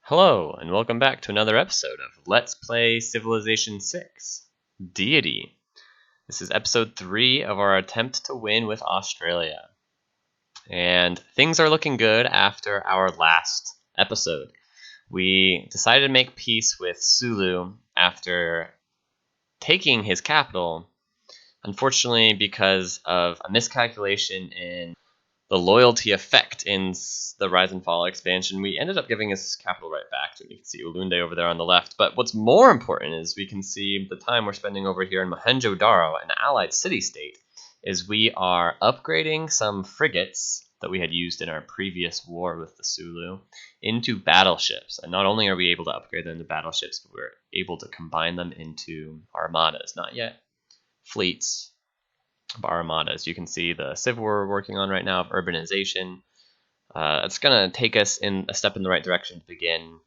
Hello, and welcome back to another episode of Let's Play Civilization 6, Deity. This is episode 3 of our attempt to win with Australia. And things are looking good after our last episode. We decided to make peace with Zulu after taking his capital. Unfortunately, because of a miscalculation in the loyalty effect in the Rise and Fall expansion, we ended up giving his capital right back. And you can see Ulunde over there on the left. But what's more important is we can see the time we're spending over here in Mohenjo-Daro, an allied city-state, is we are upgrading some frigates that we had used in our previous war with the Zulu into battleships. And not only are we able to upgrade them to battleships, but we're able to combine them into armadas. Not yet fleets, but armadas. You can see the civ we're working on right now of urbanization. It's going to take us in a step in the right direction to begin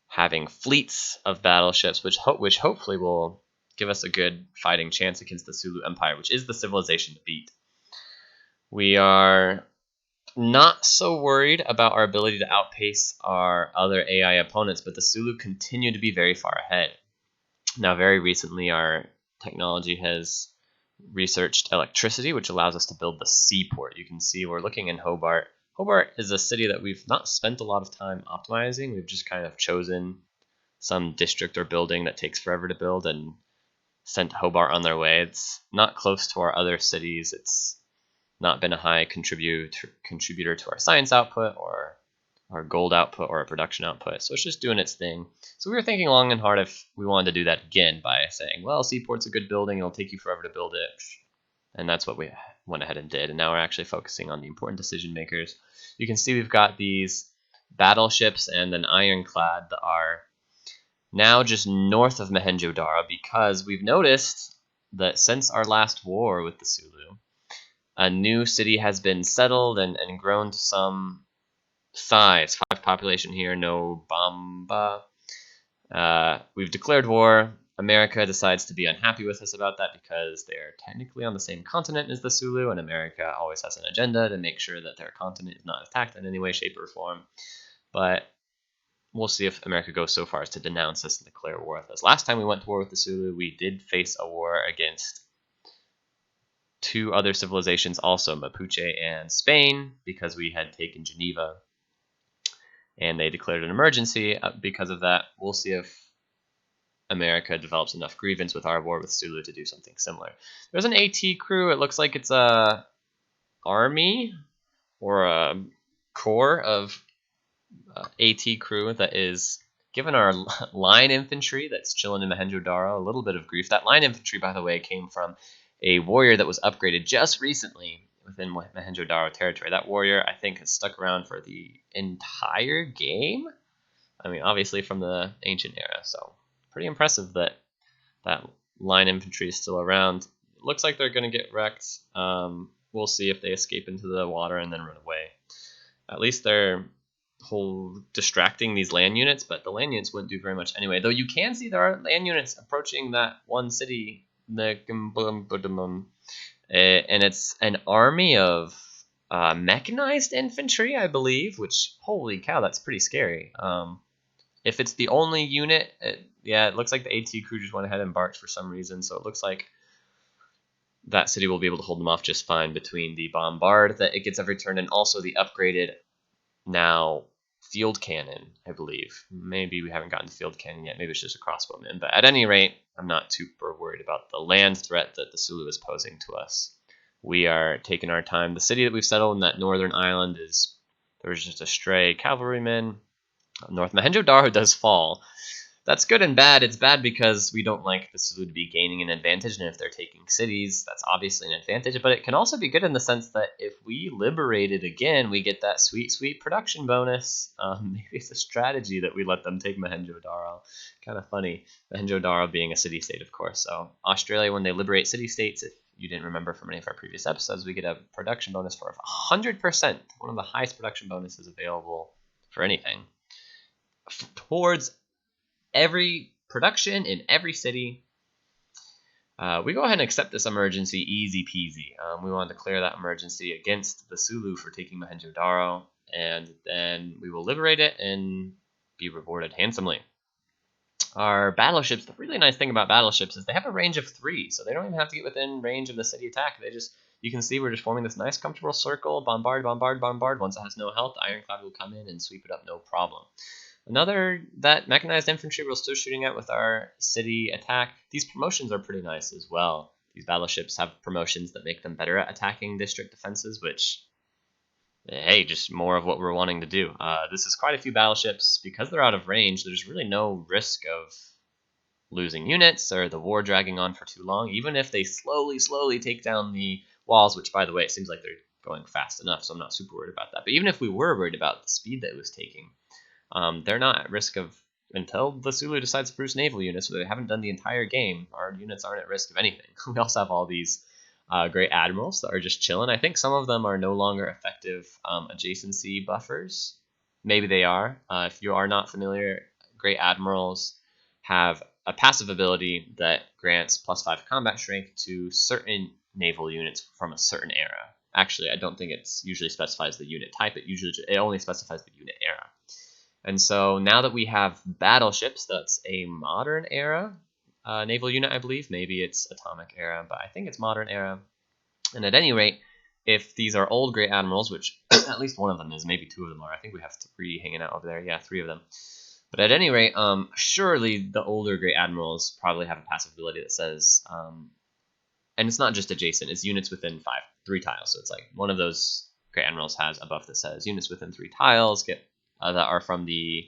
having fleets of battleships, which hopefully will give us a good fighting chance against the Zulu Empire, which is the civilization to beat. We are not so worried about our ability to outpace our other AI opponents, but the Zulu continue to be very far ahead. Now, very recently, our technology has researched electricity, which allows us to build the seaport. You can see we're looking in Hobart. Hobart is a city that we've not spent a lot of time optimizing. We've just kind of chosen some district or building that takes forever to build and sent Hobart on their way. It's not close to our other cities. It's not been a high contributor to our science output or our gold output or our production output. So it's just doing its thing. So we were thinking long and hard if we wanted to do that again by saying, well, Seaport's a good building. It'll take you forever to build it. And that's what we went ahead and did. And now we're actually focusing on the important decision makers. You can see we've got these battleships and an ironclad that are now just north of Mohenjo-Daro because we've noticed that since our last war with the Zulu, a new city has been settled and grown to some size. 5 population here, no Bamba. We've declared war. America decides to be unhappy with us about that because they're technically on the same continent as the Zulu, and America always has an agenda to make sure that their continent is not attacked in any way, shape, or form. But we'll see if America goes so far as to denounce us and declare war with us. Last time we went to war with the Zulu, we did face a war against 2 other civilizations also, Mapuche and Spain, because we had taken Geneva. And they declared an emergency because of that. We'll see if America develops enough grievance with our war with Zulu to do something similar. There's an AT crew. It looks like it's a army or a corps of AT crew that is given our line infantry that's chilling in Mohenjo-Daro a little bit of grief. That line infantry, by the way, came from a warrior that was upgraded just recently within Mohenjo-Daro territory. That warrior, I think, has stuck around for the entire game. I mean, obviously from the ancient era, so pretty impressive that that line infantry is still around. It looks like they're going to get wrecked. We'll see if they escape into the water and then run away. At least they're distracting these land units, but the land units wouldn't do very much anyway. Though you can see there are land units approaching that one city, and it's an army of mechanized infantry, I believe, which, holy cow, that's pretty scary. If it's the only unit, it looks like the AT crew just went ahead and embarked for some reason, so it looks like that city will be able to hold them off just fine between the bombard that it gets every turn and also the upgraded now field cannon, I believe. Maybe we haven't gotten to field cannon yet. Maybe it's just a crossbowman. But at any rate, I'm not super worried about the land threat that the Zulu is posing to us. We are taking our time. The city that we've settled in that northern island there's just a stray cavalryman. North Mohenjo-Daro does fall. That's good and bad. It's bad because we don't like the Zulu to be gaining an advantage, and if they're taking cities, that's obviously an advantage. But it can also be good in the sense that if we liberate it again, we get that sweet, sweet production bonus. Maybe it's a strategy that we let them take Mohenjo-Daro. Kind of funny. Mohenjo-Daro being a city-state, of course. So Australia, when they liberate city-states, if you didn't remember from any of our previous episodes, we get a production bonus for 100%. One of the highest production bonuses available for anything. Towards every production in every city. We go ahead and accept this emergency easy peasy. We want to declare that emergency against the Zulu for taking Mohenjo-Daro, and then we will liberate it and be rewarded handsomely. Our battleships, the really nice thing about battleships is they have a range of 3, so they don't even have to get within range of the city attack. You can see we're just forming this nice comfortable circle, bombard, bombard, bombard. Once it has no health, the ironclad will come in and sweep it up, no problem. Another that mechanized infantry we're still shooting at with our city attack. These promotions are pretty nice as well. These battleships have promotions that make them better at attacking district defenses, which, hey, just more of what we're wanting to do. This is quite a few battleships. Because they're out of range, there's really no risk of losing units or the war dragging on for too long, even if they slowly take down the walls, which, by the way, it seems like they're going fast enough, so I'm not super worried about that. But even if we were worried about the speed that it was taking, they're not at risk of, until the Zulu decides to produce naval units, so they haven't done the entire game, our units aren't at risk of anything. We also have all these great admirals that are just chilling. I think some of them are no longer effective adjacency buffers. Maybe they are. If you are not familiar, great admirals have a passive ability that grants +5 combat strength to certain naval units from a certain era. Actually, I don't think it usually specifies the unit type. It only specifies the unit era. And so now that we have battleships, that's a modern era naval unit, I believe. Maybe it's atomic era, but I think it's modern era. And at any rate, if these are old great admirals, which at least one of them is, maybe 2 of them are. I think we have 3 hanging out over there. Yeah, 3 of them. But at any rate, surely the older great admirals probably have a passive ability that says, and it's not just adjacent, it's units within 3 tiles. So it's like one of those great admirals has a buff that says units within 3 tiles get that are from the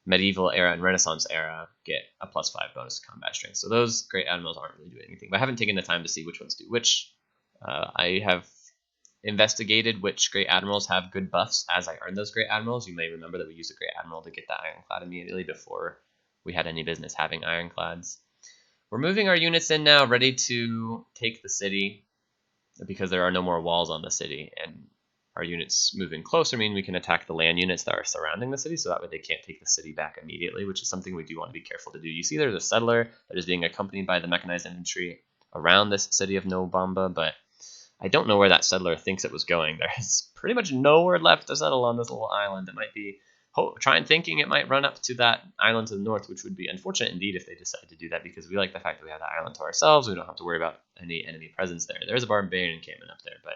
medieval era and Renaissance era get a +5 bonus to combat strength. So those great admirals aren't really doing anything. But I haven't taken the time to see which ones do which. I have investigated which great admirals have good buffs as I earn those great admirals. You may remember that we used a great admiral to get that ironclad immediately before we had any business having ironclads. We're moving our units in now, ready to take the city because there are no more walls on the city, and our units moving closer mean we can attack the land units that are surrounding the city, so that way they can't take the city back immediately, which is something we do want to be careful to do. You see there's a settler that is being accompanied by the mechanized infantry around this city of Nobamba, but I don't know where that settler thinks it was going. There's pretty much nowhere left to settle on this little island. It might be thinking it might run up to that island to the north, which would be unfortunate indeed if they decide to do that, because we like the fact that we have that island to ourselves. We don't have to worry about any enemy presence there. There's a barbarian encampment up there, but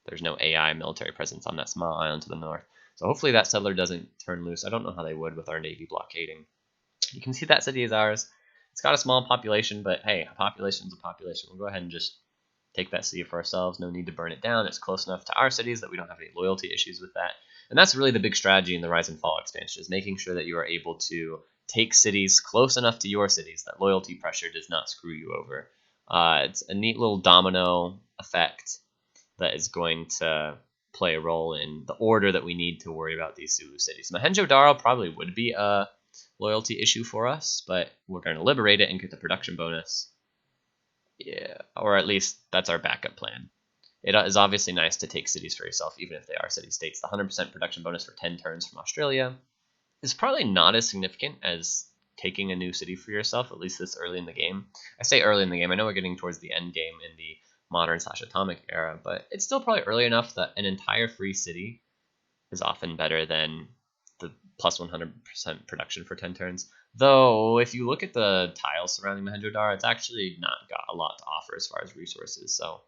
there's no AI military presence on that small island to the north. So hopefully that settler doesn't turn loose. I don't know how they would with our navy blockading. You can see that city is ours. It's got a small population, but hey, a population is a population. We'll go ahead and just take that city for ourselves. No need to burn it down. It's close enough to our cities that we don't have any loyalty issues with that. And that's really the big strategy in the Rise and Fall expansion, is making sure that you are able to take cities close enough to your cities that loyalty pressure does not screw you over. It's a neat little domino effect that is going to play a role in the order that we need to worry about these Zulu cities. Mohenjo-Daro probably would be a loyalty issue for us, but we're going to liberate it and get the production bonus. Yeah, or at least that's our backup plan. It is obviously nice to take cities for yourself, even if they are city-states. The 100% production bonus for 10 turns from Australia is probably not as significant as taking a new city for yourself, at least this early in the game. I say early in the game. I know we're getting towards the end game in the modern/atomic era, but it's still probably early enough that an entire free city is often better than the plus 100% production for 10 turns. Though, if you look at the tiles surrounding Mohenjo-Daro, it's actually not got a lot to offer as far as resources. So,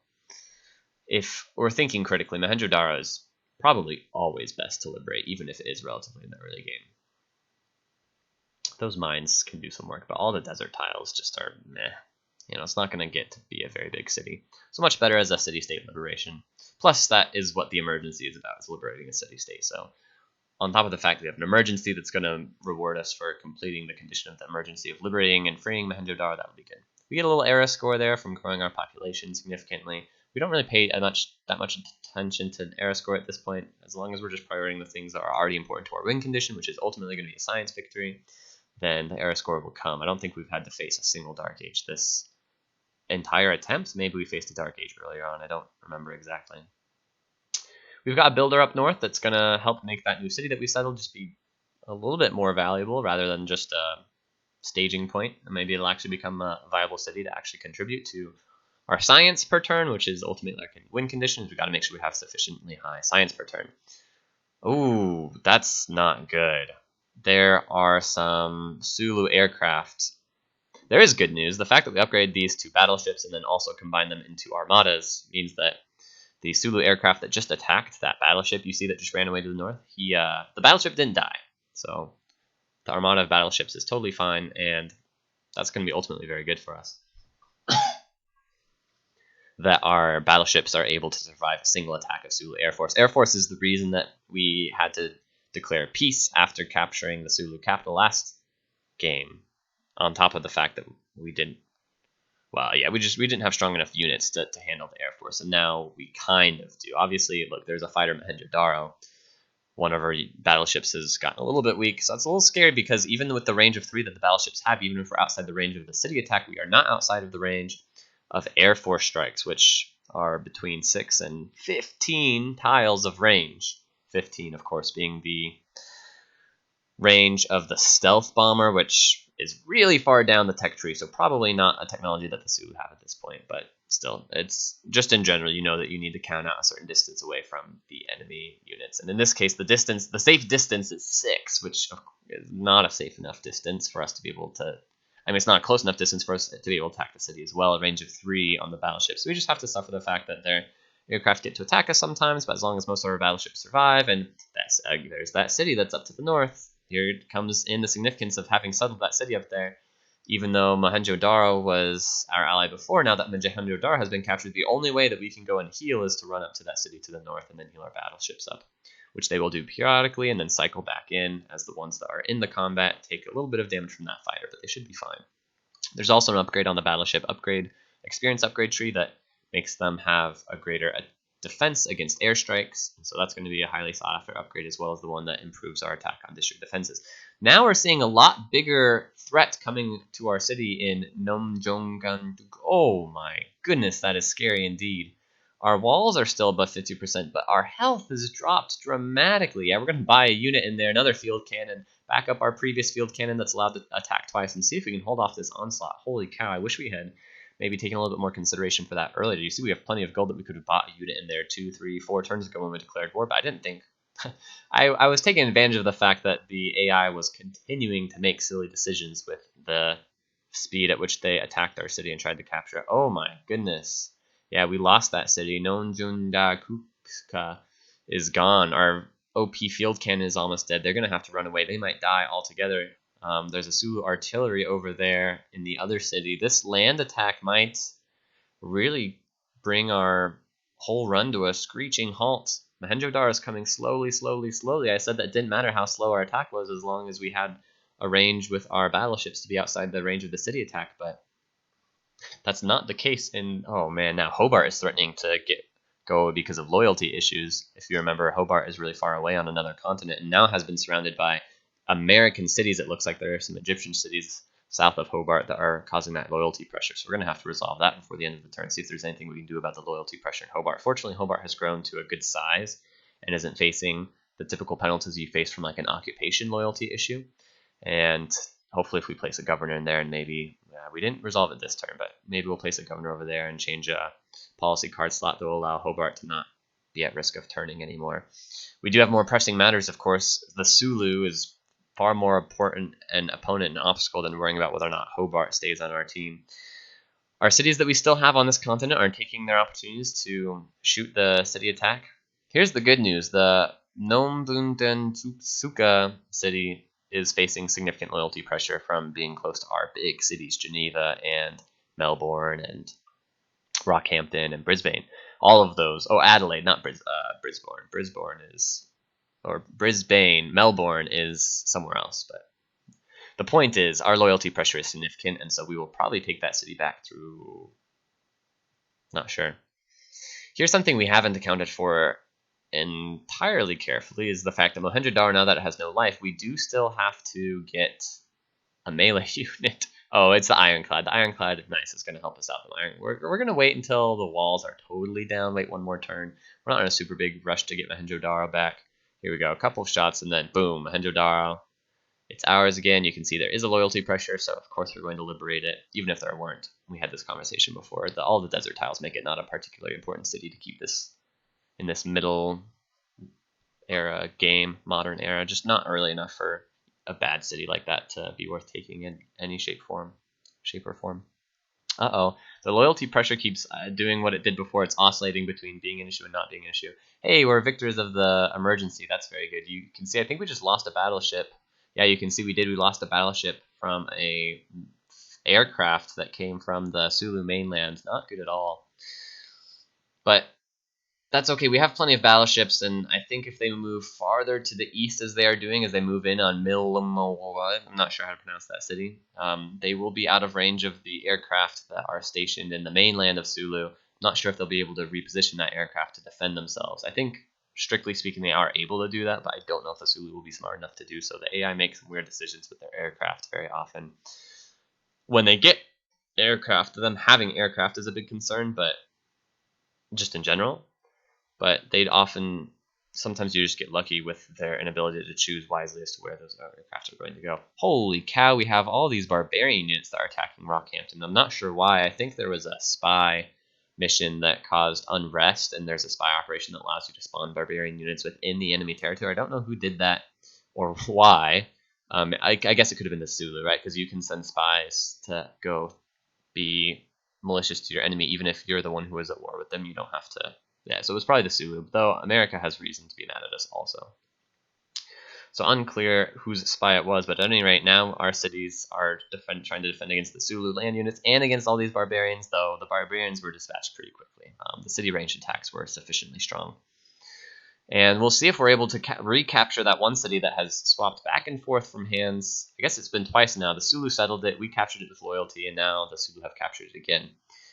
if we're thinking critically, Mohenjo-Daro is probably always best to liberate, even if it is relatively in the early game. Those mines can do some work, but all the desert tiles just are meh. It's not going to get to be a very big city. So much better as a city-state liberation. Plus, that is what the emergency is about, is liberating a city-state. So, on top of the fact that we have an emergency that's going to reward us for completing the condition of the emergency of liberating and freeing Mohenjo-Daro, that would be good. We get a little era score there from growing our population significantly. We don't really pay that much attention to era score at this point, as long as we're just prioritizing the things that are already important to our win condition, which is ultimately going to be a science victory, then the era score will come. I don't think we've had to face a single Dark Age this entire attempt. Maybe we faced a Dark Age earlier on. I don't remember exactly. We've got a builder up north that's going to help make that new city that we settled just be a little bit more valuable rather than just a staging point. And maybe it'll actually become a viable city to actually contribute to our science per turn, which is ultimately our win conditions. We've got to make sure we have sufficiently high science per turn. Ooh, that's not good. there are some Zulu aircraft. There is good news. The fact that we upgrade these to battleships and then also combine them into armadas means that the Zulu aircraft that just attacked that battleship you see that just ran away to the north, the battleship didn't die. So the armada of battleships is totally fine, and that's going to be ultimately very good for us. That our battleships are able to survive a single attack of Zulu Air Force. Air Force is the reason that we had to declare peace after capturing the Zulu capital last game. On top of the fact that we didn't, we didn't have strong enough units to handle the Air Force, and now we kind of do. Obviously, look, there's a fighter Mohenjo-Daro. One of our battleships has gotten a little bit weak, so it's a little scary because even with the range of 3 that the battleships have, even if we're outside the range of the city attack, we are not outside of the range of Air Force strikes, which are between 6 and 15 tiles of range. 15, of course, being the range of the stealth bomber, which is really far down the tech tree, so probably not a technology that the Zulu have at this point, but still, it's just in general, you know that you need to count out a certain distance away from the enemy units. And in this case, the safe distance is 6, which is not a safe enough distance for us to be able to, it's not a close enough distance for us to be able to attack the city as well, a range of 3 on the battleship. So we just have to suffer the fact that their aircraft get to attack us sometimes, but as long as most of our battleships survive, and there's that city that's up to the north. Here comes in the significance of having settled that city up there. Even though Mohenjo-Daro was our ally before, now that Mohenjo-Daro has been captured, the only way that we can go and heal is to run up to that city to the north and then heal our battleships up, which they will do periodically and then cycle back in as the ones that are in the combat take a little bit of damage from that fighter, but they should be fine. There's also an upgrade on the battleship experience upgrade tree that makes them have a greater defense against airstrikes, so that's going to be a highly sought after upgrade, as well as the one that improves our attack on district defenses. Now we're seeing a lot bigger threat coming to our city in Nomjongan. Oh my goodness, that is scary indeed. Our walls are still above 50%, but our health has dropped dramatically. Yeah, we're going to buy a unit in there, another field cannon, back up our previous field cannon that's allowed to attack twice, and see if we can hold off this onslaught. Holy cow, I wish we had maybe taking a little bit more consideration for that earlier. You see we have plenty of gold that we could have bought a unit in there 2, 3, 4 turns ago when we declared war, but I didn't think. I was taking advantage of the fact that the AI was continuing to make silly decisions with the speed at which they attacked our city and tried to capture it. Oh my goodness. Yeah, we lost that city. Nonjundakuka is gone. Our OP field cannon is almost dead. They're going to have to run away. They might die altogether. There's a Zulu artillery over there in the other city. This land attack might really bring our whole run to a screeching halt. Mohenjo-Daro is coming slowly, slowly, slowly. I said that it didn't matter how slow our attack was as long as we had a range with our battleships to be outside the range of the city attack, but that's not the case. Oh man, now Hobart is threatening to go because of loyalty issues. If you remember, Hobart is really far away on another continent and now has been surrounded by American cities. It looks like there are some Egyptian cities south of Hobart that are causing that loyalty pressure. So we're going to have to resolve that before the end of the turn, see if there's anything we can do about the loyalty pressure in Hobart. Fortunately, Hobart has grown to a good size and isn't facing the typical penalties you face from like an occupation loyalty issue. And hopefully if we place a governor in there, and maybe we didn't resolve it this turn, but maybe we'll place a governor over there and change a policy card slot that will allow Hobart to not be at risk of turning anymore. We do have more pressing matters, of course. The Zulu is far more important an opponent and obstacle than worrying about whether or not Hobart stays on our team. Our cities that we still have on this continent are taking their opportunities to shoot the city attack. Here's the good news. The Nombundentsuka city is facing significant loyalty pressure from being close to our big cities, Geneva and Melbourne and Rockhampton and Brisbane. All of those. Oh, Adelaide, not Brisbane. Brisbane. Melbourne is somewhere else. But the point is, our loyalty pressure is significant, and so we will probably take that city back through... Not sure. Here's something we haven't accounted for entirely carefully, is the fact that Mohenjo-Daro, now that it has no life, we do still have to get a melee unit. Oh, it's the Ironclad. The Ironclad, nice, is going to help us out. We're going to wait until the walls are totally down, wait one more turn. We're not in a super big rush to get Mohenjo-Daro back. Here we go, a couple of shots, and then boom, Mohenjo-Daro. It's ours again. You can see there is a loyalty pressure, so of course we're going to liberate it, even if there weren't. We had this conversation before. All the desert tiles make it not a particularly important city to keep this in this middle era game, modern era, just not early enough for a bad city like that to be worth taking in any shape or form. Uh-oh. The loyalty pressure keeps doing what it did before. It's oscillating between being an issue and not being an issue. Hey, we're victors of the emergency. That's very good. You can see, I think we just lost a battleship. Yeah, you can see we did. We lost a battleship from a aircraft that came from the Zulu mainland. Not good at all. But that's okay. We have plenty of battleships, and I think if they move farther to the east as they are doing, as they move in on Milmoa, I'm not sure how to pronounce that city, they will be out of range of the aircraft that are stationed in the mainland of Zulu. Not sure if they'll be able to reposition that aircraft to defend themselves. I think, strictly speaking, they are able to do that, but I don't know if the Zulu will be smart enough to do so. The AI makes some weird decisions with their aircraft very often. When they get aircraft, them having aircraft is a big concern, but just in general. But they'd often, sometimes you just get lucky with their inability to choose wisely as to where those aircraft are going to go. Holy cow, we have all these barbarian units that are attacking Rockhampton. I'm not sure why. I think there was a spy mission that caused unrest, and there's a spy operation that allows you to spawn barbarian units within the enemy territory. I don't know who did that or why. I guess it could have been the Zulu, right? Because you can send spies to go be malicious to your enemy, even if you're the one who is at war with them. You don't have to. Yeah, so it was probably the Zulu, though America has reason to be mad at us also. So unclear whose spy it was, but at any rate, now our cities are trying to defend against the Zulu land units and against all these barbarians, though the barbarians were dispatched pretty quickly. The city range attacks were sufficiently strong. And we'll see if we're able to recapture that one city that has swapped back and forth from hands. I guess it's been twice now. The Zulu settled it, we captured it with loyalty, and now the Zulu have captured it again.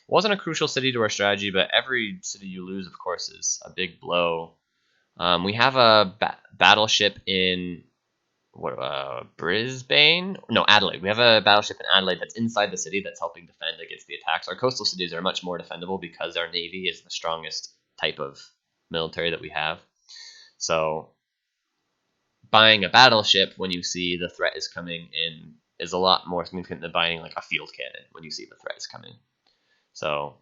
It wasn't a crucial city to our strategy, but every city you lose, of course, is a big blow. We have a battleship in Brisbane? No, Adelaide. We have a battleship in Adelaide that's inside the city that's helping defend against the attacks. Our coastal cities are much more defendable because our navy is the strongest type of military that we have. So buying a battleship when you see the threat is coming in is a lot more significant than buying like a field cannon when you see the threat is coming. So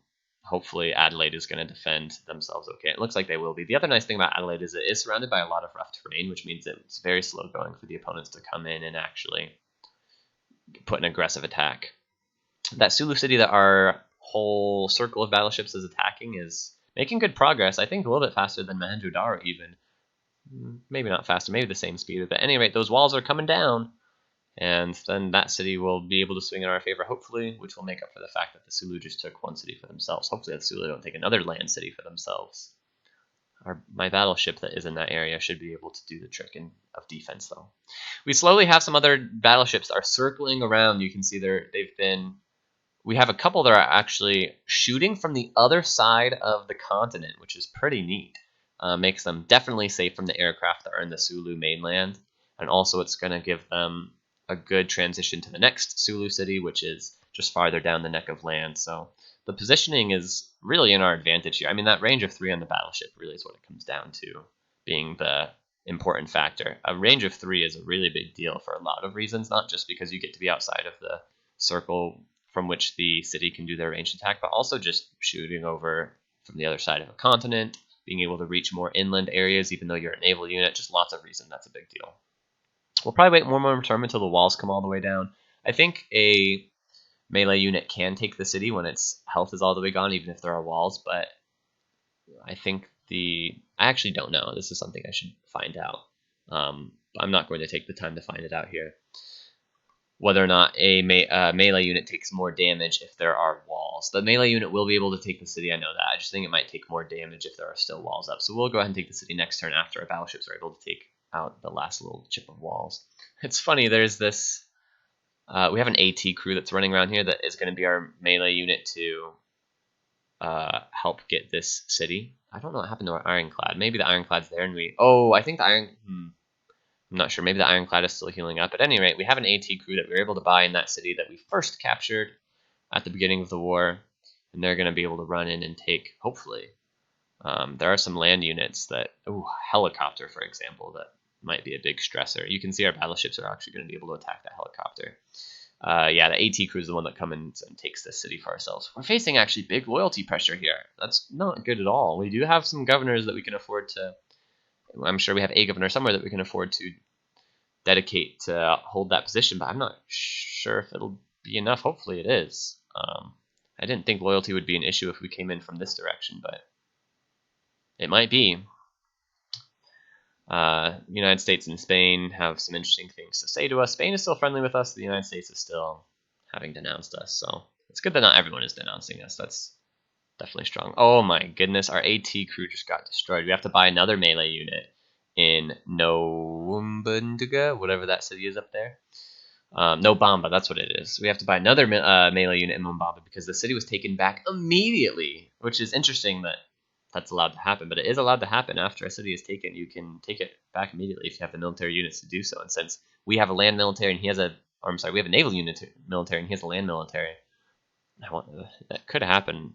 hopefully Adelaide is going to defend themselves okay. It looks like they will be. The other nice thing about Adelaide is it is surrounded by a lot of rough terrain, which means it's very slow going for the opponents to come in and actually put an aggressive attack. That Zulu city that our whole circle of battleships is attacking is making good progress. I think a little bit faster than Mohenjo-Daro even. Maybe not faster, maybe the same speed. But at any rate, those walls are coming down. And then that city will be able to swing in our favor, hopefully, which will make up for the fact that the Zulu just took one city for themselves. Hopefully the Zulu don't take another land city for themselves. My battleship that is in that area should be able to do the trick of defense, though. We slowly have some other battleships that are circling around. You can see we have a couple that are actually shooting from the other side of the continent, which is pretty neat. Makes them definitely safe from the aircraft that are in the Zulu mainland. And also it's going to give them a good transition to the next Zulu city, which is just farther down the neck of land. So the positioning is really in our advantage here. I mean, that range of 3 on the battleship really is what it comes down to being the important factor. A range of 3 is a really big deal for a lot of reasons, not just because you get to be outside of the circle from which the city can do their ranged attack, but also just shooting over from the other side of a continent, being able to reach more inland areas, even though you're a naval unit, just lots of reasons that's a big deal. We'll probably wait one more turn until the walls come all the way down. I think a melee unit can take the city when its health is all the way gone, even if there are walls, but I think I actually don't know. This is something I should find out. I'm not going to take the time to find it out here. Whether or not a melee unit takes more damage if there are walls. The melee unit will be able to take the city, I know that. I just think it might take more damage if there are still walls up. So we'll go ahead and take the city next turn after our battleships are able to take out the last little chip of walls. It's funny, there's this... we have an AT crew that's running around here that is going to be our melee unit to help get this city. I don't know what happened to our ironclad. Maybe the ironclad's there and we... Oh, I think the I'm not sure. Maybe the ironclad is still healing up. At any rate, we have an AT crew that we were able to buy in that city that we first captured at the beginning of the war. And they're going to be able to run in and take, hopefully. There are some land units that... Oh, helicopter, for example, that might be a big stressor. You can see our battleships are actually going to be able to attack that helicopter. Yeah, the AT crew is the one that comes and takes this city for ourselves. We're facing actually big loyalty pressure here. That's not good at all. We do have some governors that we can afford to... I'm sure we have a governor somewhere that we can afford to dedicate to hold that position, but I'm not sure if it'll be enough. Hopefully it is. I didn't think loyalty would be an issue if we came in from this direction, but it might be. United States and Spain have some interesting things to say to us. Spain is still friendly with us. The United States is still having denounced us, so it's good that not everyone is denouncing us. That's definitely strong. Oh my goodness, our AT crew just got destroyed. We have to buy another melee unit in Nobumbunduga, whatever that city is up there. Nobamba, that's what it is. We have to buy another melee unit in Mombamba because the city was taken back immediately, which is interesting that that's allowed to happen. But it is allowed to happen after a city is taken. You can take it back immediately if you have the military units to do so. And since we have a land military and he has a, or I'm sorry, we have a naval unit military and he has a land military, that could happen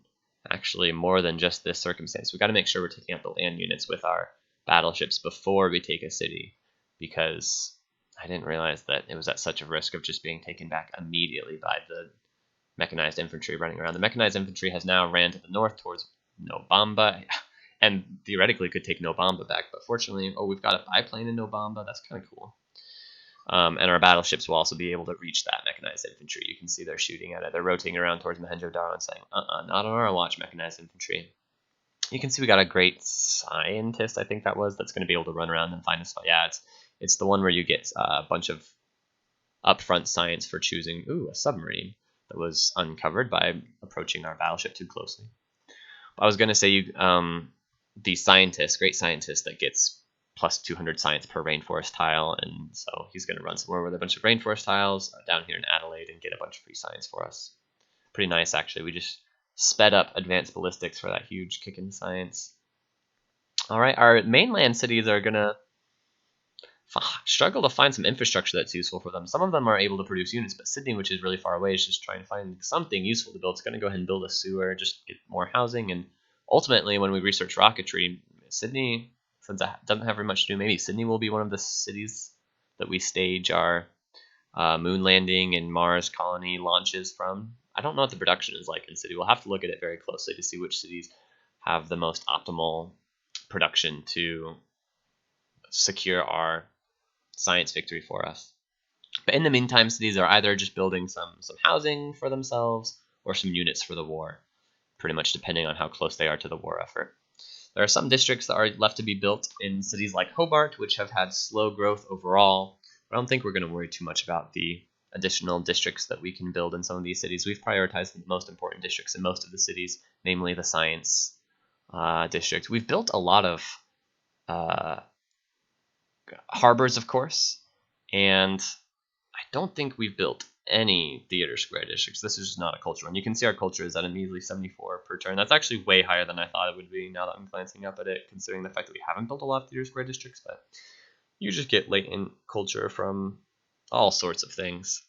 actually more than just this circumstance. We've got to make sure we're taking out the land units with our battleships before we take a city, because I didn't realize that it was at such a risk of just being taken back immediately by the mechanized infantry running around. The mechanized infantry has now ran to the north towards Nobamba, and theoretically could take Nobamba back, but fortunately, we've got a biplane in Nobamba. That's kind of cool. And our battleships will also be able to reach that mechanized infantry. You can see they're shooting at it. They're rotating around towards Mohenjo-Daro and saying, not on our watch, mechanized infantry. You can see we got a great scientist, I think that's going to be able to run around and find us. Yeah, it's the one where you get a bunch of upfront science for choosing, a submarine that was uncovered by approaching our battleship too closely. I was going to say, the scientist, great scientist that gets plus 200 science per rainforest tile, and so he's going to run somewhere with a bunch of rainforest tiles down here in Adelaide and get a bunch of free science for us. Pretty nice, actually. We just sped up advanced ballistics for that huge kick in science. All right, our mainland cities are going to struggle to find some infrastructure that's useful for them. Some of them are able to produce units, but Sydney, which is really far away, is just trying to find something useful to build. It's going to go ahead and build a sewer, just get more housing, and ultimately, when we research rocketry, Sydney, since it doesn't have very much to do, maybe Sydney will be one of the cities that we stage our moon landing and Mars colony launches from. I don't know what the production is like in City. We'll have to look at it very closely to see which cities have the most optimal production to secure our science victory for us. But in the meantime, cities are either just building some housing for themselves or some units for the war, pretty much depending on how close they are to the war effort. There are some districts that are left to be built in cities like Hobart, which have had slow growth overall. I don't think we're going to worry too much about the additional districts that we can build in some of these cities. We've prioritized the most important districts in most of the cities, namely the science district. We've built a lot of harbors, of course, and I don't think we've built any theater square districts. This is just not a culture one. You can see our culture is at a measly 74 per turn. That's actually way higher than I thought it would be now that I'm glancing up at it, considering the fact that we haven't built a lot of theater square districts, but you just get latent culture from all sorts of things.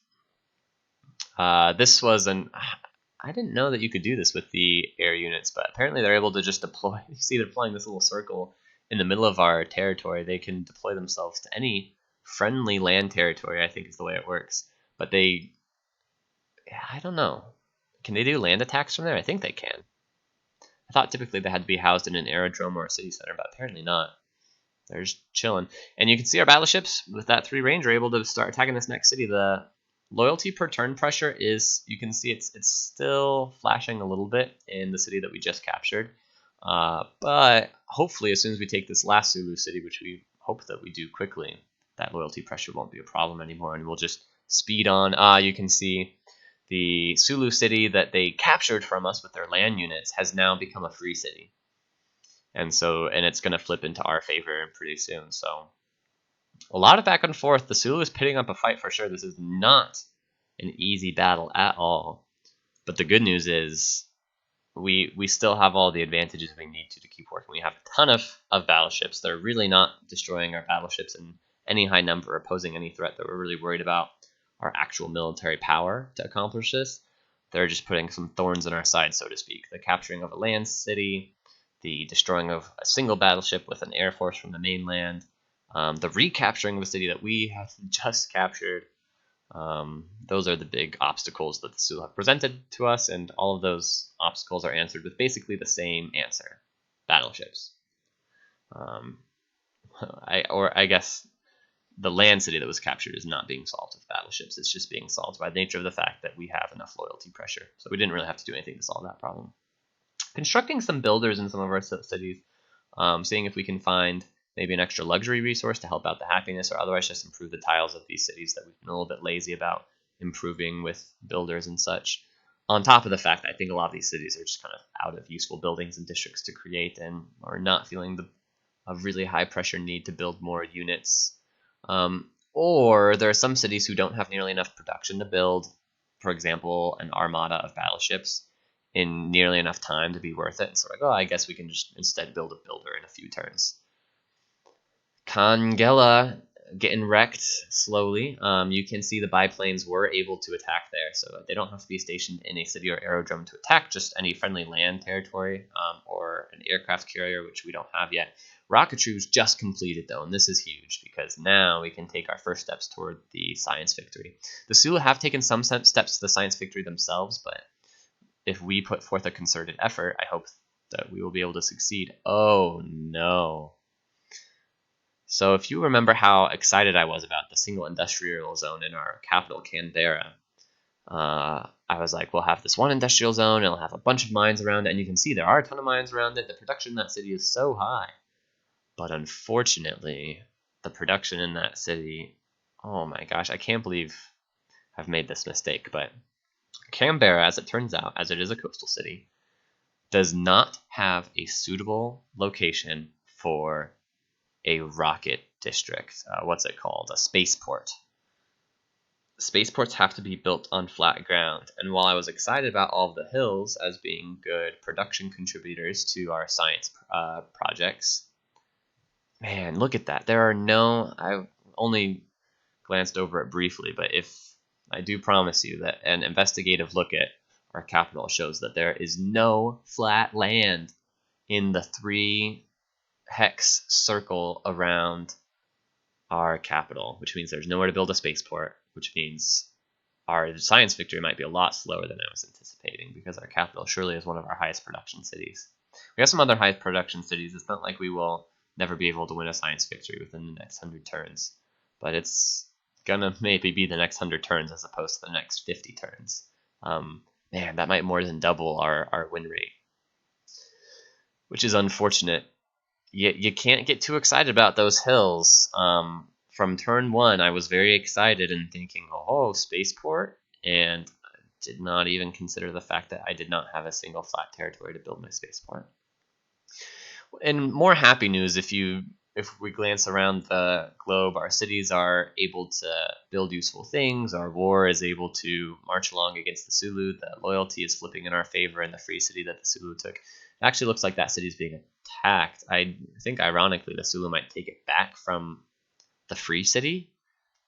This was I didn't know that you could do this with the air units, but apparently they're able to just deploy. You see they're deploying this little circle in the middle of our territory. They can deploy themselves to any friendly land territory, I think is the way it works. But I don't know. Can they do land attacks from there? I think they can. I thought typically they had to be housed in an aerodrome or a city center, but apparently not. They're just chilling. And you can see our battleships with that 3 range are able to start attacking this next city. The loyalty per turn pressure is, you can see it's still flashing a little bit in the city that we just captured. But hopefully as soon as we take this last Zulu city, which we hope that we do quickly, that loyalty pressure won't be a problem anymore, and we'll just speed on. You can see the Zulu city that they captured from us with their land units has now become a free city. And it's going to flip into our favor pretty soon. So a lot of back and forth. The Zulu is pitting up a fight for sure. This is not an easy battle at all. But the good news is we still have all the advantages we need to keep working. We have a ton of battleships. They're really not destroying our battleships in any high number or posing any threat that we're really worried about our actual military power to accomplish this. They're just putting some thorns in our side, so to speak. The capturing of a land city, the destroying of a single battleship with an air force from the mainland, the recapturing of a city that we have just captured. Those are the big obstacles that the Zulu have presented to us, and all of those obstacles are answered with basically the same answer: battleships. I guess the land city that was captured is not being solved with battleships. It's just being solved by the nature of the fact that we have enough loyalty pressure. So we didn't really have to do anything to solve that problem. Constructing some builders in some of our cities, seeing if we can find maybe an extra luxury resource to help out the happiness, or otherwise just improve the tiles of these cities that we've been a little bit lazy about improving with builders and such. On top of the fact that I think a lot of these cities are just kind of out of useful buildings and districts to create, and are not feeling a really high pressure need to build more units. Or there are some cities who don't have nearly enough production to build, for example, an armada of battleships in nearly enough time to be worth it. And so like, oh, I guess we can just instead build a builder in a few turns. Kangela getting wrecked slowly. You can see the biplanes were able to attack there, so they don't have to be stationed in a city or aerodrome to attack, just any friendly land territory, or an aircraft carrier, which we don't have yet. Rocketry was just completed, though, and this is huge because now we can take our first steps toward the science victory. The Zulu have taken some steps to the science victory themselves, but if we put forth a concerted effort, I hope that we will be able to succeed. Oh, no. So if you remember how excited I was about the single industrial zone in our capital, Canberra, I was like, we'll have this one industrial zone, and it'll have a bunch of mines around it, and you can see there are a ton of mines around it. The production in that city is so high. But unfortunately, the production in that city, oh my gosh, I can't believe I've made this mistake, but Canberra, as it turns out, as it is a coastal city, does not have a suitable location for a rocket district. What's it called? A spaceport. Spaceports have to be built on flat ground, and while I was excited about all of the hills as being good production contributors to our science projects, man, look at that. There are no... I only glanced over it briefly, but if I do promise you that an investigative look at our capital shows that there is no flat land in the 3 hex circle around our capital, which means there's nowhere to build a spaceport, which means our science victory might be a lot slower than I was anticipating, because our capital surely is one of our highest production cities. We have some other high production cities. It's not like we will never be able to win a science victory within the next 100 turns, but it's gonna maybe be the next 100 turns as opposed to the next 50 turns. Man, that might more than double our win rate, which is unfortunate. You can't get too excited about those hills. From turn 1, I was very excited and thinking, oh, spaceport, and I did not even consider the fact that I did not have a single flat territory to build my spaceport. And more happy news, if we glance around the globe, our cities are able to build useful things. Our war is able to march along against the Zulu. The loyalty is flipping in our favor in the free city that the Zulu took. It actually looks like that city is being attacked. I think, ironically, the Zulu might take it back from the free city.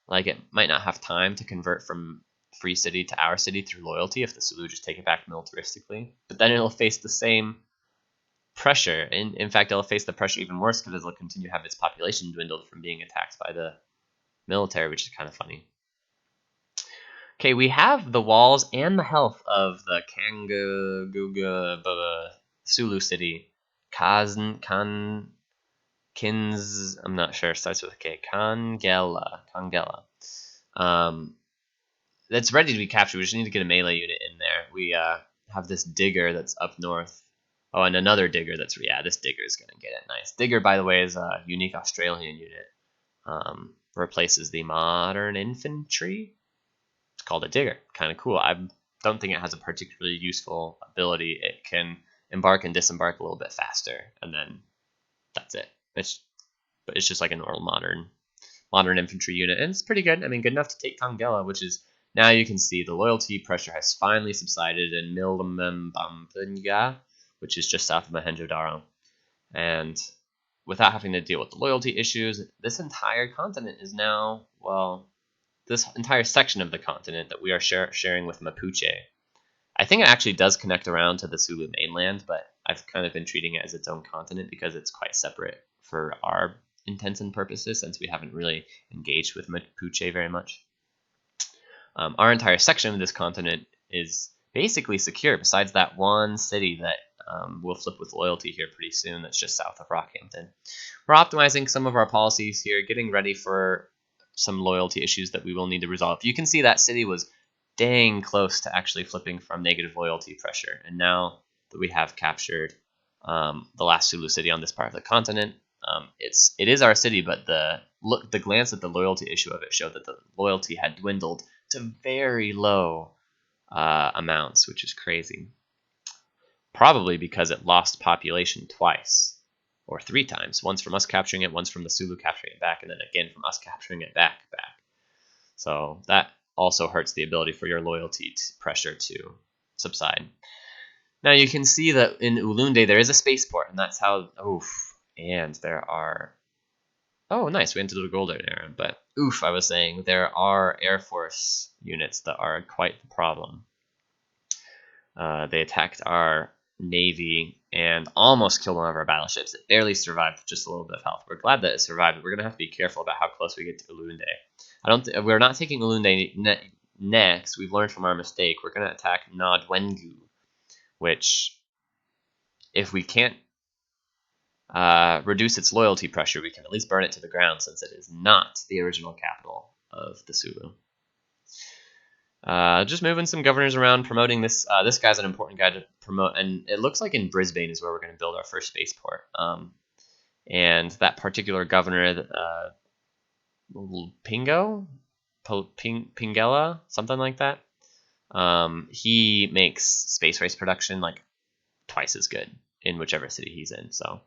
Like, it might not have time to convert from free city to our city through loyalty if the Zulu just take it back militaristically. But then it'll face the same pressure. In fact, it'll face the pressure even worse because it'll continue to have its population dwindled from being attacked by the military, which is kind of funny. Okay, we have the walls and the health of the Zulu city. Kins, I'm not sure, starts with a K. Kangela. That's ready to be captured. We just need to get a melee unit in there. We have this digger that's up north. Oh, and another digger that's... Yeah, this digger is going to get it. Nice. Digger, by the way, is a unique Australian unit. Replaces the modern infantry. It's called a digger. Kind of cool. I don't think it has a particularly useful ability. It can embark and disembark a little bit faster, and then that's it. But it's just like a normal modern infantry unit, and it's pretty good. I mean, good enough to take Kangela, which is... Now you can see the loyalty pressure has finally subsided in Milmbambanga, which is just south of Mohenjo-Daro. And without having to deal with the loyalty issues, this entire continent is now, well, this entire section of the continent that we are sharing with Mapuche. I think it actually does connect around to the Zulu mainland, but I've kind of been treating it as its own continent because it's quite separate for our intents and purposes, since we haven't really engaged with Mapuche very much. Our entire section of this continent is basically secure, besides that one city that we'll flip with loyalty here pretty soon, that's just south of Rockhampton. We're optimizing some of our policies here, getting ready for some loyalty issues that we will need to resolve. You can see that city was dang close to actually flipping from negative loyalty pressure, and now that we have captured the last Zulu city on this part of the continent, it is our city, but the glance at the loyalty issue of it showed that the loyalty had dwindled to very low amounts, which is crazy. Probably because it lost population twice or 3 times. Once from us capturing it, once from the Zulu capturing it back, and then again from us capturing it back. So that also hurts the ability for your loyalty pressure to subside. Now you can see that in Ulunde there is a spaceport, and that's how. And there are. Oh, nice, we entered the golden era. But I was saying there are Air Force units that are quite the problem. They attacked our Navy and almost killed one of our battleships. It barely survived with just a little bit of health. We're glad that it survived, but we're gonna have to be careful about how close we get to Ulunde. We're not taking Ulunde next. We've learned from our mistake. We're gonna attack Nadwengu, which, if we can't reduce its loyalty pressure, we can at least burn it to the ground, since it is not the original capital of the Zulu. Just moving some governors around, promoting this. This guy's an important guy to promote, and it looks like in Brisbane is where we're going to build our first spaceport. And that particular governor, Pingela, something like that. He makes space race production like twice as good in whichever city he's in. So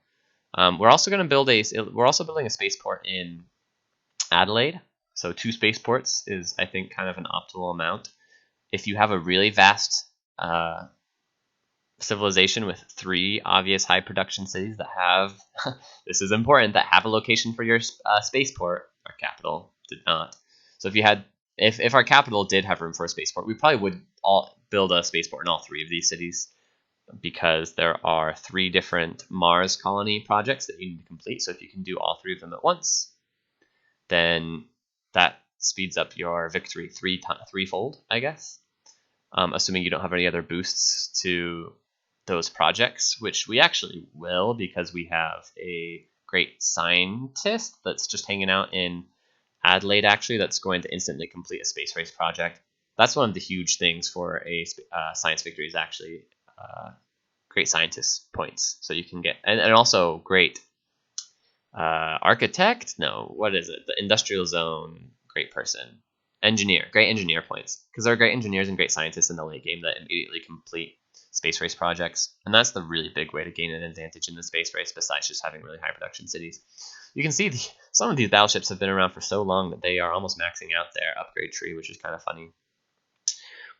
we're also going to build building a spaceport in Adelaide. So 2 spaceports is, I think, kind of an optimal amount. If you have a really vast civilization with 3 obvious high production cities that have, this is important, that have a location for your spaceport, our capital did not. So if our capital did have room for a spaceport, we probably would all build a spaceport in all 3 of these cities, because there are 3 different Mars colony projects that you need to complete. So if you can do all 3 of them at once, then that speeds up your victory threefold, I guess. Assuming you don't have any other boosts to those projects, which we actually will, because we have a great scientist that's just hanging out in Adelaide, actually, that's going to instantly complete a space race project. That's one of the huge things for a science victory, is actually great scientist points. So you can get, and also great architect? No, what is it? The industrial zone, great person. Great engineer points. Because there are great engineers and great scientists in the late game that immediately complete space race projects. And that's the really big way to gain an advantage in the space race, besides just having really high production cities. You can see some of these battleships have been around for so long that they are almost maxing out their upgrade tree, which is kind of funny.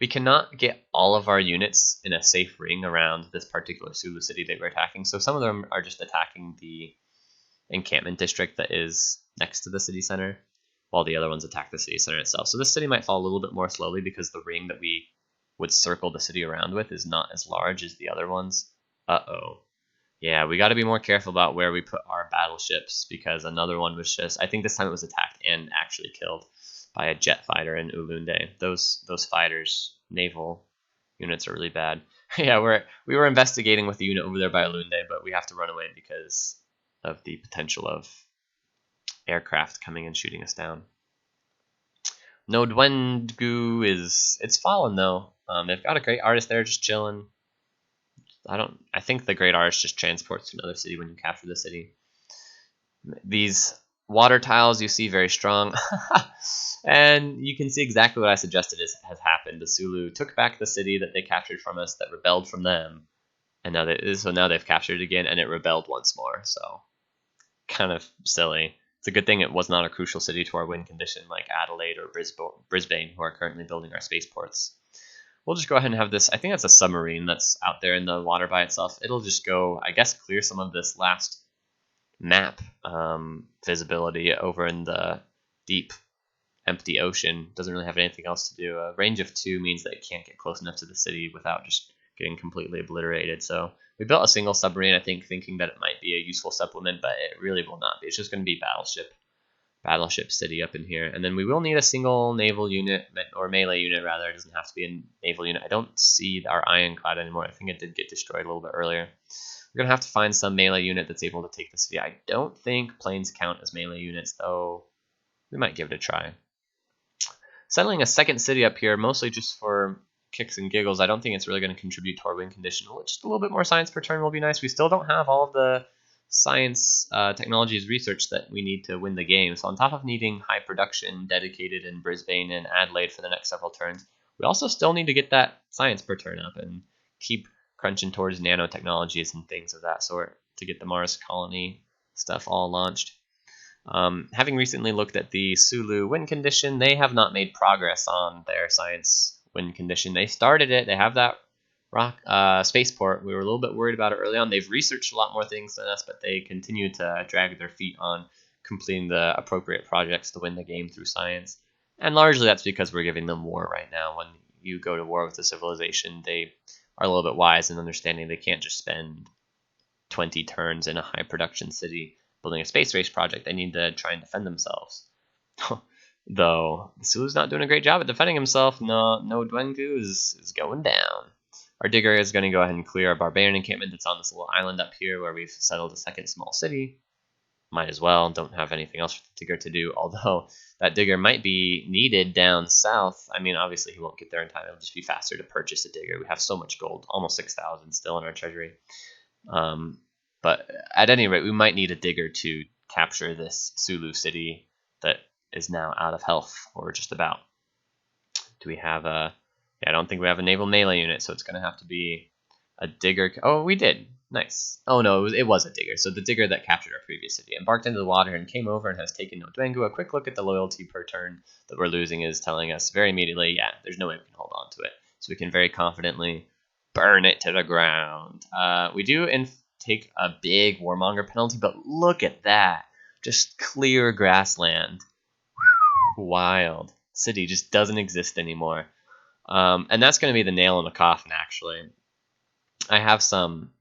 We cannot get all of our units in a safe ring around this particular Zulu city that we're attacking. So some of them are just attacking the encampment district that is next to the city center, while the other ones attack the city center itself. So this city might fall a little bit more slowly, because the ring that we would circle the city around with is not as large as the other ones. Yeah, we got to be more careful about where we put our battleships, because another one was just, I think this time it was attacked and actually killed by a jet fighter in Ulunde. Those fighters, naval units, are really bad. Yeah, we were investigating with the unit over there by Ulunde, but we have to run away because of the potential of aircraft coming and shooting us down. Nadwengu it's fallen though. They've got a great artist there just chilling. I think the great artist just transports to another city when you capture the city. These water tiles you see, very strong. And you can see exactly what I suggested has happened. The Zulu took back the city that they captured from us, that rebelled from them. And now they've captured it again, and it rebelled once more. So kind of silly. It's a good thing it was not a crucial city to our win condition like Adelaide or Brisbane, who are currently building our spaceports. We'll just go ahead and have this. I think that's a submarine that's out there in the water by itself. It'll just go, I guess, clear some of this last map visibility over in the deep, empty ocean. Doesn't really have anything else to do. A range of 2 means that it can't get close enough to the city without just getting completely obliterated. So we built a single submarine, I think, thinking that it might be a useful supplement, but it really will not be. It's just going to be battleship city up in here. And then we will need a single naval unit, or melee unit rather. It doesn't have to be a naval unit. I don't see our ironclad anymore. I think it did get destroyed a little bit earlier. We're going to have to find some melee unit that's able to take the city. I don't think planes count as melee units, though. we might give it a try. Settling a second city up here, mostly just for kicks and giggles. I don't think it's really going to contribute to our win condition. Just a little bit more science per turn will be nice. We still don't have all of the science technologies research that we need to win the game. So on top of needing high production dedicated in Brisbane and Adelaide for the next several turns, we also still need to get that science per turn up and keep crunching towards nanotechnologies and things of that sort to get the Mars colony stuff all launched. Having recently looked at the Zulu win condition, they have not made progress on their science win condition. They started it. They have that rock spaceport. We were a little bit worried about it early on. They've researched a lot more things than us, but they continue to drag their feet on completing the appropriate projects to win the game through science. And largely that's because we're giving them war right now. When you go to war with a civilization, they are a little bit wise in understanding they can't just spend 20 turns in a high production city building a space race project. They need to try and defend themselves. Though the Zulu's not doing a great job at defending himself. No Dwengu is going down. Our digger is going to go ahead and clear our barbarian encampment that's on this little island up here where we've settled a second small city. Might as well. Don't have anything else for the digger to do, although that digger might be needed down south. I mean, obviously he won't get there in time. It'll just be faster to purchase a digger. We have so much gold, almost 6,000 still in our treasury. But at any rate, we might need a digger to capture this Zulu city that is now out of health, or just about. Do we have a... Yeah, I don't think we have a naval melee unit, so it's going to have to be a digger. Oh, we did. Nice. Oh, no, it was a digger. So the digger that captured our previous city embarked into the water and came over and has taken no Dwengu. A quick look at the loyalty per turn that we're losing is telling us very immediately, yeah, there's no way we can hold on to it. So we can very confidently burn it to the ground. We do take a big warmonger penalty, but look at that. Just clear grassland. Wild. City just doesn't exist anymore. And that's going to be the nail in the coffin, actually. I have some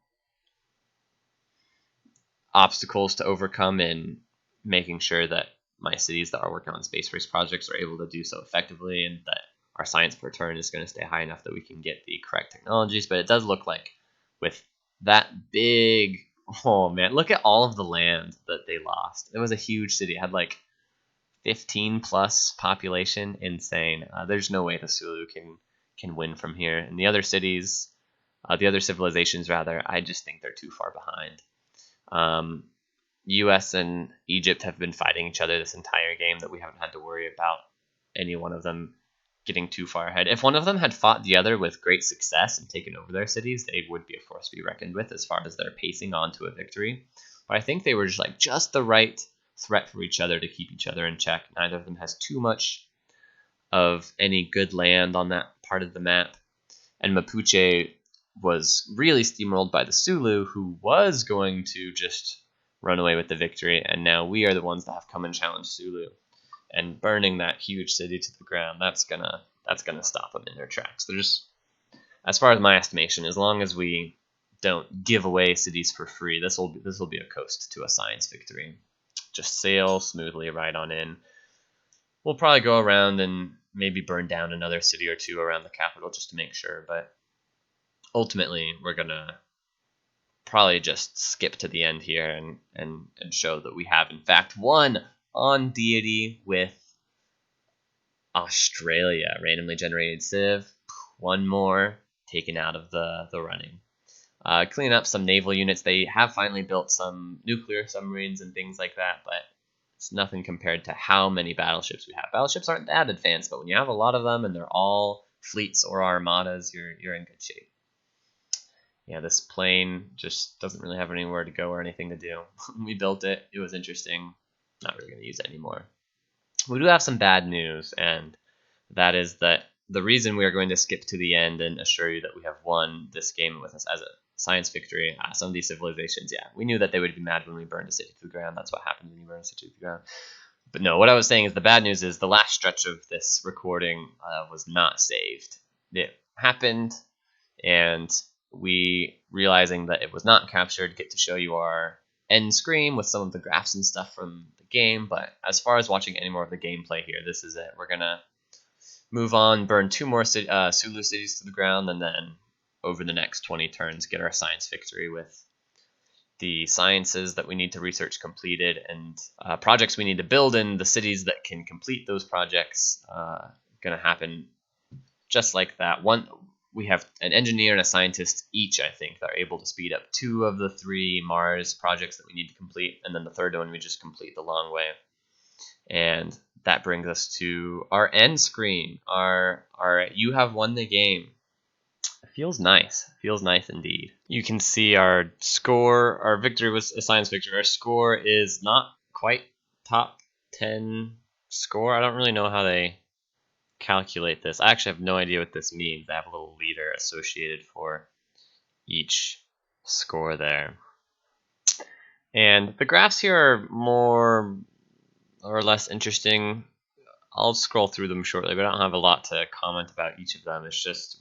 obstacles to overcome in making sure that my cities that are working on space race projects are able to do so effectively, and that our science per turn is going to stay high enough that we can get the correct technologies. But it does look like with that big... Oh, man. Look at all of the land that they lost. It was a huge city. It had like 15 plus population. Insane. There's no way the Zulu can win from here. And the other cities, the other civilizations rather, I just think they're too far behind. US and Egypt have been fighting each other this entire game that we haven't had to worry about any one of them getting too far ahead. If one of them had fought the other with great success and taken over their cities, they would be a force to be reckoned with as far as their pacing on to a victory. But I think they were just the right threat for each other to keep each other in check. Neither of them has too much of any good land on that part of the map. And Mapuche was really steamrolled by the Zulu, who was going to just run away with the victory. And now we are the ones that have come and challenged Zulu. And burning that huge city to the ground, that's gonna stop them in their tracks. They're just, as far as my estimation, as long as we don't give away cities for free, this will be a coast to a science victory. Just sail smoothly right on in. We'll probably go around and maybe burn down another city or two around the capital just to make sure, but ultimately we're gonna probably just skip to the end here and show that we have in fact won on Deity with Australia. Randomly generated civ. One more taken out of the running. Clean up some naval units. They have finally built some nuclear submarines and things like that, but it's nothing compared to how many battleships we have. Battleships aren't that advanced, but when you have a lot of them and they're all fleets or armadas, you're in good shape. Yeah, this plane just doesn't really have anywhere to go or anything to do. We built it. It was interesting. Not really going to use it anymore. We do have some bad news, and that is that the reason we are going to skip to the end and assure you that we have won this game with us as a science victory, some of these civilizations, yeah, we knew that they would be mad when we burned a city to the ground. That's what happens when you burn a city to the ground. But no, what I was saying is the bad news is the last stretch of this recording was not saved. It happened, and we, realizing that it was not captured, get to show you our end screen with some of the graphs and stuff from the game. But as far as watching any more of the gameplay here, this is it. We're gonna move on, burn 2 more Zulu cities to the ground, and then over the next 20 turns get our science victory with the sciences that we need to research completed, and projects we need to build in the cities that can complete those projects. Going to happen just like that. We have an engineer and a scientist each, I think, that are able to speed up 2 of the 3 Mars projects that we need to complete, and then the third one we just complete the long way. And that brings us to our end screen. Our you have won the game. It feels nice. It feels nice indeed. You can see our score. Our victory was a science victory. Our score is not quite top 10 score. I don't really know how they calculate this. I actually have no idea what this means. I have a little leader associated for each score there. And the graphs here are more or less interesting. I'll scroll through them shortly, but I don't have a lot to comment about each of them. It's just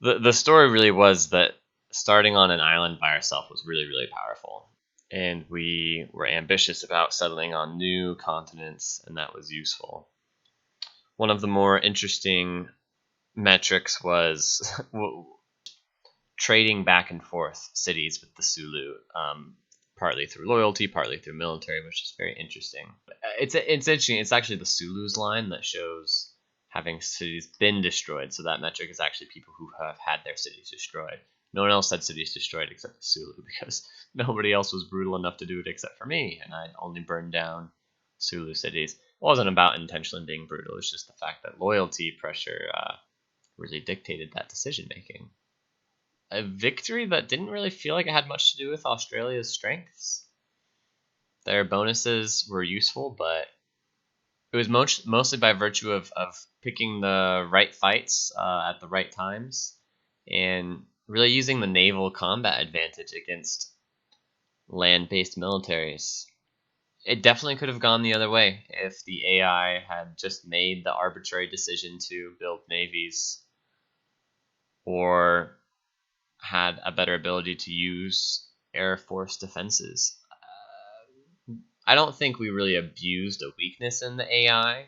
the story really was that starting on an island by ourselves was really, really powerful. And we were ambitious about settling on new continents, and that was useful. One of the more interesting metrics was trading back and forth cities with the Zulu, partly through loyalty, partly through military, which is very interesting. It's interesting. It's actually the Zulu's line that shows having cities been destroyed. So that metric is actually people who have had their cities destroyed. No one else had cities destroyed except the Zulu, because nobody else was brutal enough to do it except for me, and I'd only burned down Zulu cities. It wasn't about intentionally being brutal. It's just the fact that loyalty pressure really dictated that decision making. A victory that didn't really feel like it had much to do with Australia's strengths. Their bonuses were useful, but it was mostly by virtue of picking the right fights at the right times, and really using the naval combat advantage against land-based militaries. It definitely could have gone the other way if the AI had just made the arbitrary decision to build navies, or had a better ability to use Air Force defenses. I don't think we really abused a weakness in the AI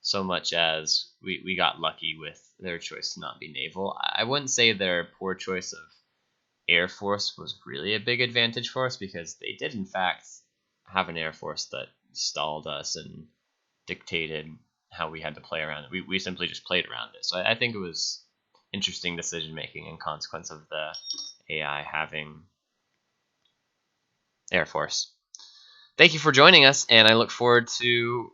so much as we got lucky with their choice to not be naval. I wouldn't say their poor choice of Air Force was really a big advantage for us, because they did in fact have an Air Force that stalled us and dictated how we had to play around it. We simply just played around it. So I think it was interesting decision making in consequence of the AI having Air Force. Thank you for joining us, and I look forward to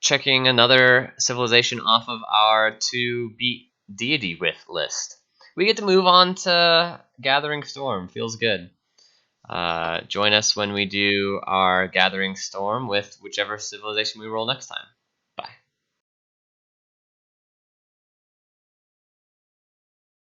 checking another civilization off of our to beat Deity with list. We get to move on to Gathering Storm. Feels good. Join us when we do our Gathering Storm with whichever civilization we roll next time.